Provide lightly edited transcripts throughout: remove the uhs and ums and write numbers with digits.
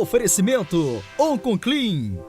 Oferecimento Oncoclin.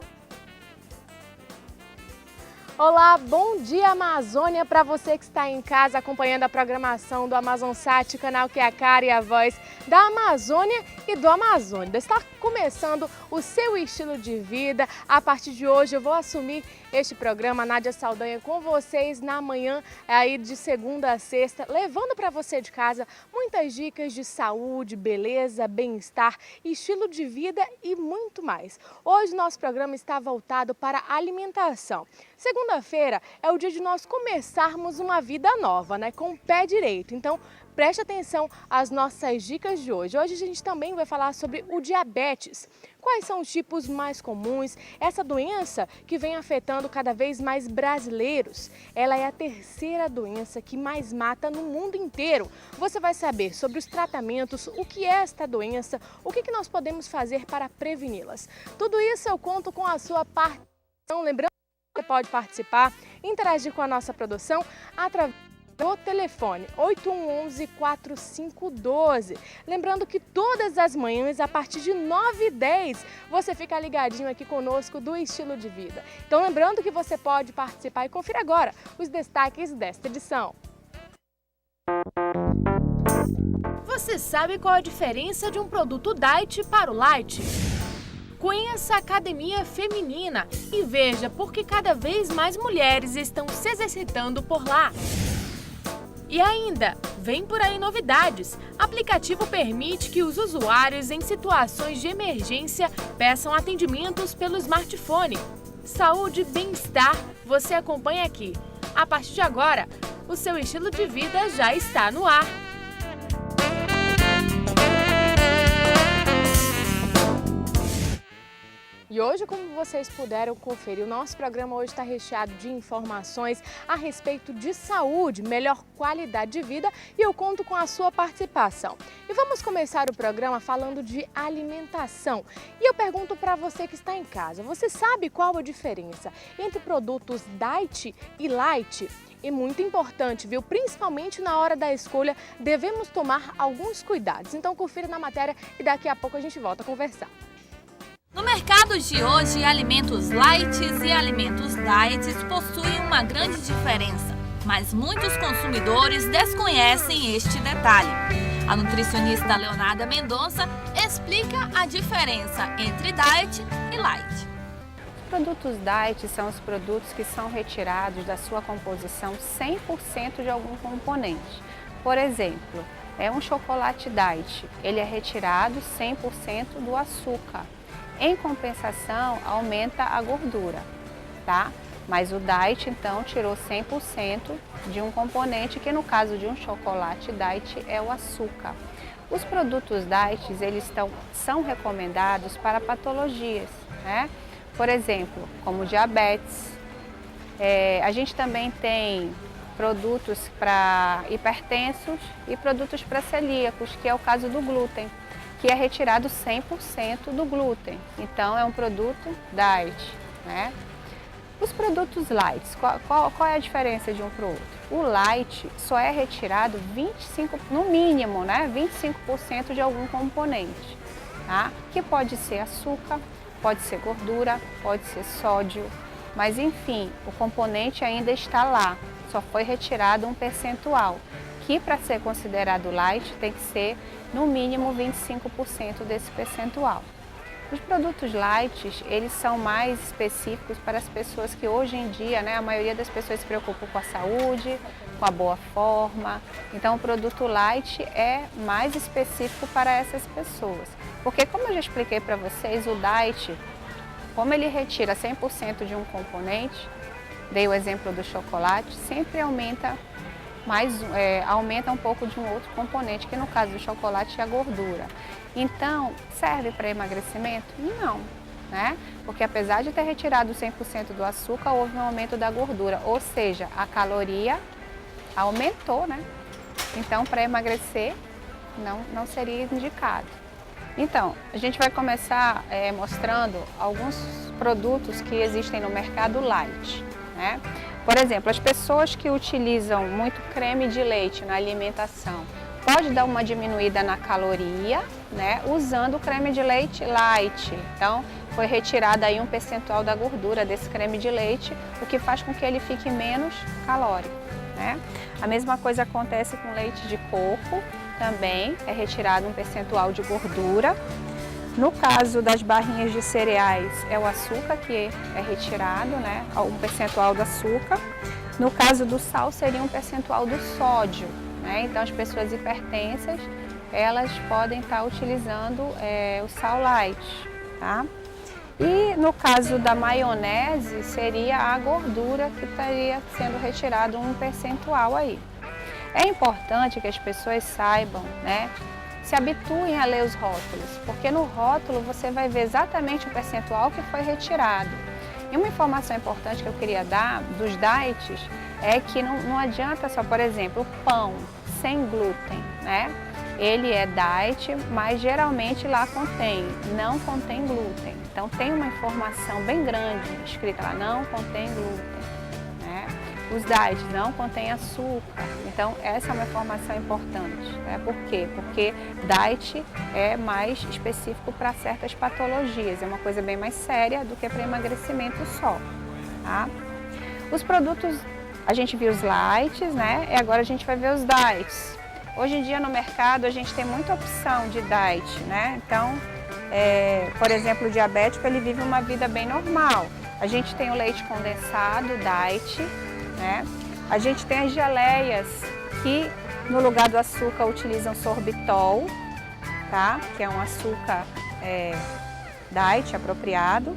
Olá, bom dia Amazônia para você que está em casa acompanhando a programação do Amazonsat, canal que é a cara e a voz da Amazônia e do Amazônia. Está começando o seu estilo de vida. A partir de hoje eu vou assumir este programa, Nádia Saldanha, com vocês na manhã aí de segunda a sexta, levando para você de casa muitas dicas de saúde, beleza, bem-estar, estilo de vida e muito mais. Hoje nosso programa está voltado para a alimentação. Segunda-feira é o dia de nós começarmos uma vida nova, né, com o pé direito. Então, preste atenção às nossas dicas de hoje. Hoje a gente também vai falar sobre o diabetes. Quais são os tipos mais comuns? Essa doença que vem afetando cada vez mais brasileiros. Ela é a terceira doença que mais mata no mundo inteiro. Você vai saber sobre os tratamentos, o que é esta doença, o que nós podemos fazer para preveni-las. Tudo isso eu conto com a sua participação. Lembrando que você pode participar, interagir com a nossa produção através do telefone 8111-4512. Lembrando que todas as manhãs, a partir de 9h10, você fica ligadinho aqui conosco do Estilo de Vida. Então lembrando que você pode participar e confira agora os destaques desta edição. Você sabe qual a diferença de um produto diet para o light? Conheça a Academia Feminina e veja por que cada vez mais mulheres estão se exercitando por lá. E ainda, vem por aí novidades. Aplicativo permite que os usuários em situações de emergência peçam atendimentos pelo smartphone. Saúde e bem-estar você acompanha aqui. A partir de agora, o seu estilo de vida já está no ar. E hoje, como vocês puderam conferir, o nosso programa hoje está recheado de informações a respeito de saúde, melhor qualidade de vida, e eu conto com a sua participação. E vamos começar o programa falando de alimentação. E eu pergunto para você que está em casa, você sabe qual a diferença entre produtos diet e light? E muito importante, viu? Principalmente na hora da escolha, devemos tomar alguns cuidados. Então confira na matéria e daqui a pouco a gente volta a conversar. No mercado de hoje, alimentos light e alimentos diet possuem uma grande diferença, mas muitos consumidores desconhecem este detalhe. A nutricionista Leonarda Mendonça explica a diferença entre diet e light. Os produtos diet são os produtos que são retirados da sua composição 100% de algum componente. Por exemplo, um chocolate diet, ele é retirado 100% do açúcar. Em compensação, aumenta a gordura, tá? Mas o diet, então, tirou 100% de um componente, que no caso de um chocolate diet é o açúcar. Os produtos diet, eles são recomendados para patologias, né? Por exemplo, como diabetes. A gente também tem produtos para hipertensos e produtos para celíacos, que é o caso do glúten, que é retirado 100% do glúten. Então, é um produto diet, né? Os produtos light, qual é a diferença de um para o outro? O light só é retirado 25%, no mínimo, né? 25% de algum componente, tá? Que pode ser açúcar, pode ser gordura, pode ser sódio, mas enfim, o componente ainda está lá, só foi retirado um percentual, que para ser considerado light tem que ser no mínimo 25% desse percentual. Os produtos light, eles são mais específicos para as pessoas que hoje em dia, né, a maioria das pessoas se preocupa com a saúde, com a boa forma. Então o produto light é mais específico para essas pessoas. Porque como eu já expliquei para vocês, o diet, como ele retira 100% de um componente, dei o exemplo do chocolate, sempre aumenta um pouco de um outro componente, que no caso do chocolate é a gordura. Então, serve para emagrecimento? Não, né? Porque apesar de ter retirado 100% do açúcar, houve um aumento da gordura, ou seja, a caloria aumentou, né? Então, para emagrecer, não seria indicado. Então, a gente vai começar mostrando alguns produtos que existem no mercado light, né? Por exemplo, as pessoas que utilizam muito creme de leite na alimentação, pode dar uma diminuída na caloria, né, usando o creme de leite light. Então, foi retirado aí um percentual da gordura desse creme de leite, o que faz com que ele fique menos calórico, né? A mesma coisa acontece com leite de coco, também é retirado um percentual de gordura. No caso das barrinhas de cereais, é o açúcar que é retirado, né, um percentual do açúcar. No caso do sal, seria um percentual do sódio, né? Então, as pessoas hipertensas, elas podem estar utilizando o sal light, tá? E no caso da maionese, seria a gordura que estaria sendo retirado um percentual aí. É importante que as pessoas saibam, né, se habituem a ler os rótulos, porque no rótulo você vai ver exatamente o percentual que foi retirado. E uma informação importante que eu queria dar dos diets é que não adianta só, por exemplo, o pão sem glúten, né? Ele é diet, mas geralmente lá não contém glúten. Então tem uma informação bem grande escrita lá, não contém glúten, né? Os diets não contêm açúcar. Então essa é uma informação importante, né? Por quê? Porque diet é mais específico para certas patologias, é uma coisa bem mais séria do que para emagrecimento só, tá? Os produtos, a gente viu os lights, né? E agora a gente vai ver os diets. Hoje em dia no mercado a gente tem muita opção de diet, né? Então, por exemplo, o diabético ele vive uma vida bem normal. A gente tem o leite condensado, diet, né? A gente tem as geleias que no lugar do açúcar utilizam sorbitol, tá? Que é um açúcar diet apropriado.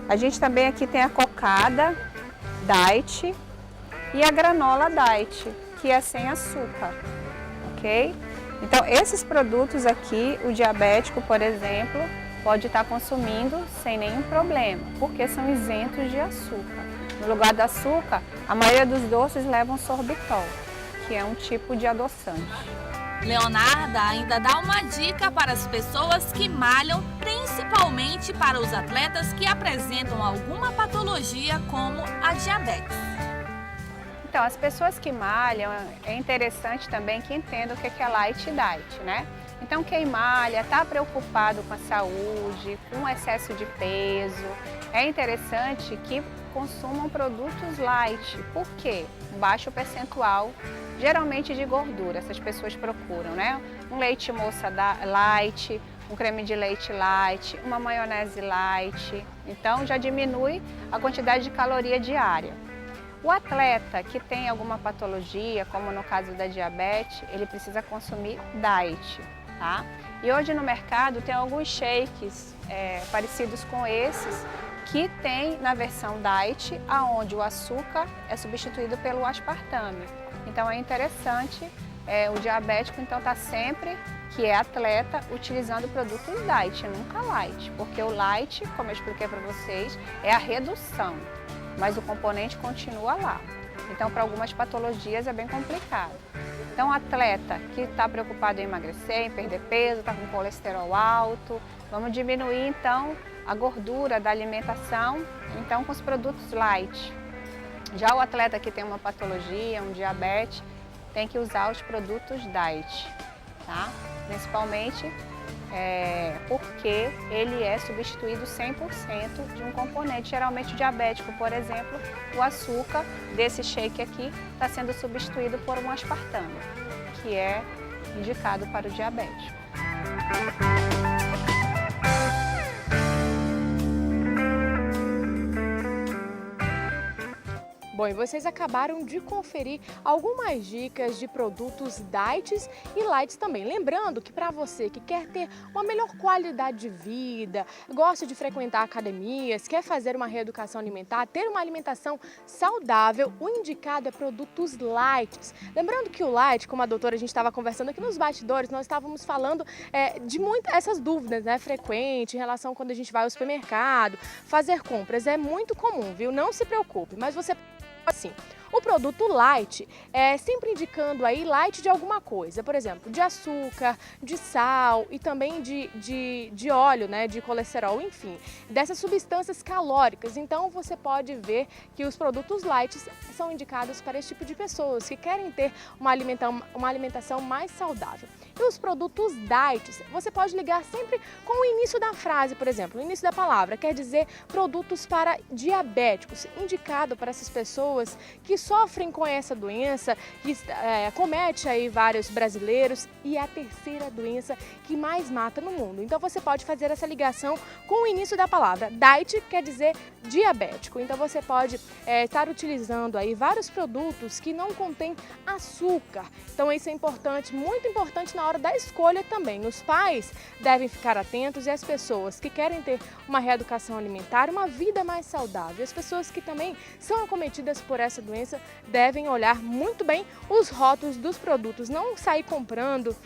A gente também aqui tem a cocada diet e a granola diet, que é sem açúcar. Ok? Então, esses produtos aqui, o diabético, por exemplo, pode estar consumindo sem nenhum problema, porque são isentos de açúcar. No lugar do açúcar, a maioria dos doces levam sorbitol, que é um tipo de adoçante. Leonarda ainda dá uma dica para as pessoas que malham, principalmente para os atletas que apresentam alguma patologia como a diabetes. Então, as pessoas que malham, é interessante também que entendam o que é light diet, né? Então, quem malha, está preocupado com a saúde, com o excesso de peso, é interessante que consumam produtos light. Por quê? Um baixo percentual, geralmente de gordura, essas pessoas procuram, né? Um leite moça light, um creme de leite light, uma maionese light. Então, já diminui a quantidade de caloria diária. O atleta que tem alguma patologia, como no caso da diabetes, ele precisa consumir diet, tá? E hoje no mercado tem alguns shakes parecidos com esses, que tem na versão diet, aonde o açúcar é substituído pelo aspartame. Então é interessante, o diabético então está sempre, que é atleta, utilizando produtos diet, nunca light, porque o light, como eu expliquei para vocês, é a redução, mas o componente continua lá. Então, para algumas patologias é bem complicado. Então, o atleta que está preocupado em emagrecer, em perder peso, está com colesterol alto, vamos diminuir então a gordura da alimentação, então com os produtos light. Já o atleta que tem uma patologia, um diabetes, tem que usar os produtos diet, tá? Principalmente porque ele é substituído 100% de um componente. Geralmente o diabético, por exemplo, o açúcar desse shake aqui está sendo substituído por um aspartame, que é indicado para o diabético. Bom, e vocês acabaram de conferir algumas dicas de produtos diets e lights também. Lembrando que para você que quer ter uma melhor qualidade de vida, gosta de frequentar academias, quer fazer uma reeducação alimentar, ter uma alimentação saudável, o indicado é produtos lights. Lembrando que o light, como a doutora a gente estava conversando aqui nos bastidores, nós estávamos falando de muitas essas dúvidas, né, frequentes em relação quando a gente vai ao supermercado, fazer compras. É muito comum, viu? Não se preocupe, mas você assim, O produto light é sempre indicando aí light de alguma coisa, por exemplo, de açúcar, de sal e também de óleo, né, de colesterol, enfim, dessas substâncias calóricas. Então você pode ver que os produtos light são indicados para esse tipo de pessoas que querem ter uma alimentação mais saudável. E os produtos diet, você pode ligar sempre com o início da frase, por exemplo, o início da palavra, quer dizer produtos para diabéticos, indicado para essas pessoas que sofrem com essa doença, que comete aí vários brasileiros e é a terceira doença que mais mata no mundo. Então você pode fazer essa ligação com o início da palavra. Diet quer dizer diabético, então você pode estar utilizando aí vários produtos que não contêm açúcar. Então isso é importante, muito importante na hora da escolha também. Os pais devem ficar atentos e as pessoas que querem ter uma reeducação alimentar, uma vida mais saudável. As pessoas que também são acometidas por essa doença devem olhar muito bem os rótulos dos produtos, não sair comprando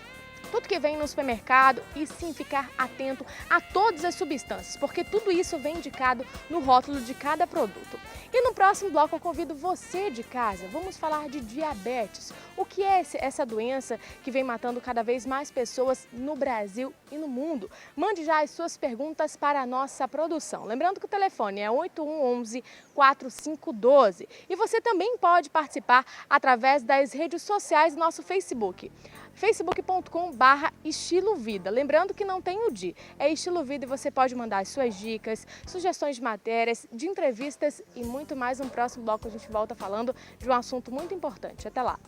tudo que vem no supermercado e sim ficar atento a todas as substâncias, porque tudo isso vem indicado no rótulo de cada produto. E no próximo bloco eu convido você de casa, vamos falar de diabetes. O que é essa doença que vem matando cada vez mais pessoas no Brasil e no mundo? Mande já as suas perguntas para a nossa produção. Lembrando que o telefone é 8111-4512 e você também pode participar através das redes sociais do nosso Facebook. facebook.com/Estilo Vida. Lembrando que não tem o de, é Estilo Vida e você pode mandar as suas dicas, sugestões de matérias, de entrevistas e muito mais. No próximo bloco a gente volta falando de um assunto muito importante. Até lá!